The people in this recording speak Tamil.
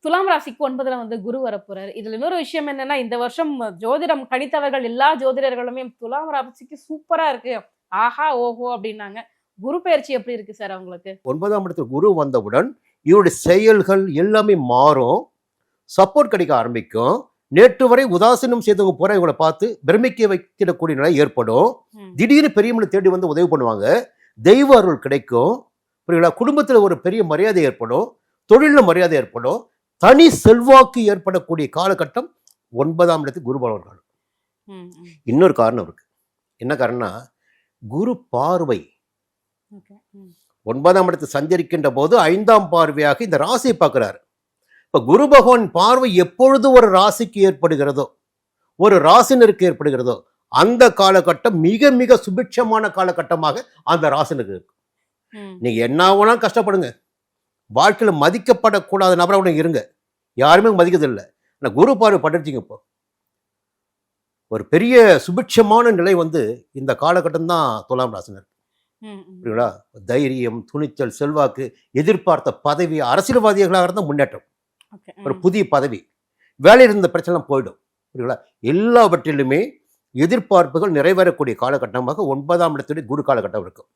துலாம் ராசிக்கு 9ல வந்து குரு வரப்போறாரு. இதுல இன்னொரு விஷயம் என்னன்னா, இந்த வருஷம் ஜோதிடம் கணித்தவர்கள் எல்லா ஜோதிடர்களுமே துலாம் ராசிக்கு சூப்பரா இருக்கு. ஆஹா! ஓஹோ! அப்டின்னாங்க. குரு பெயர்ச்சி எப்படி இருக்கு சார் அவங்களுக்கு? 9ஆம் இடத்துல குரு வந்தவுடன் இவருடைய செயல்கள் எல்லாமே மாறும். சப்போர்ட் கிடைக்க ஆரம்பிக்கும். நேற்று வரை உதாசீனம் செய்தவங்க பூரா இவங்களை பார்த்து பிரமிக்க வைக்கிடக்கூடிய நிலை ஏற்படும். திடீர்னு பெரியவங்களை தேடி வந்து உதவி பண்ணுவாங்க. தெய்வ அருள் கிடைக்கும். புரியுங்களா? குடும்பத்தில் ஒரு பெரிய மரியாதை ஏற்படும். தொழிலில் மரியாதை ஏற்படும். தனி செல்வாக்கு ஏற்படக்கூடிய காலகட்டம் 9ஆம் இடத்துக்கு குரு பகவான் காலம். இன்னொரு காரணம் இருக்கு. என்ன காரணம்னா, குரு பார்வை 9ஆம் இடத்தை சஞ்சரிக்கின்ற போது 5ஆம் பார்வையாக இந்த ராசியை பார்க்கிறார். இப்ப குரு பகவான் பார்வை எப்பொழுது ஒரு ராசிக்கு ஏற்படுகிறதோ, ஒரு ராசினருக்கு ஏற்படுகிறதோ, அந்த காலகட்டம் மிக மிக சுபிட்சமான காலகட்டமாக அந்த ராசினருக்கு இருக்கு. நீங்க என்ன வேணா கஷ்டப்படுங்க, வாழ்க்கையில மதிக்கப்படக்கூடாத நபரை இருங்க, யாருமே மதிக்கிறதில்லை. ஆனால் குரு பார்வை பட்டுருச்சிங்க. இப்போ ஒரு பெரிய சுபிட்சமான நிலை வந்து இந்த காலகட்டம் தான் துலாம் ராசினர். புரியுங்களா? தைரியம், துணிச்சல், செல்வாக்கு, எதிர்பார்த்த பதவி, அரசியல்வாதிகளாக இருந்தால் முன்னேற்றம், ஒரு புதிய பதவி, வேலையில் இருந்த பிரச்சனை போயிடும். புரியுங்களா? எல்லாவற்றிலுமே எதிர்பார்ப்புகள் நிறைவேறக்கூடிய காலகட்டமாக 9ஆம் இடத்துடைய குரு காலகட்டம் இருக்கும்.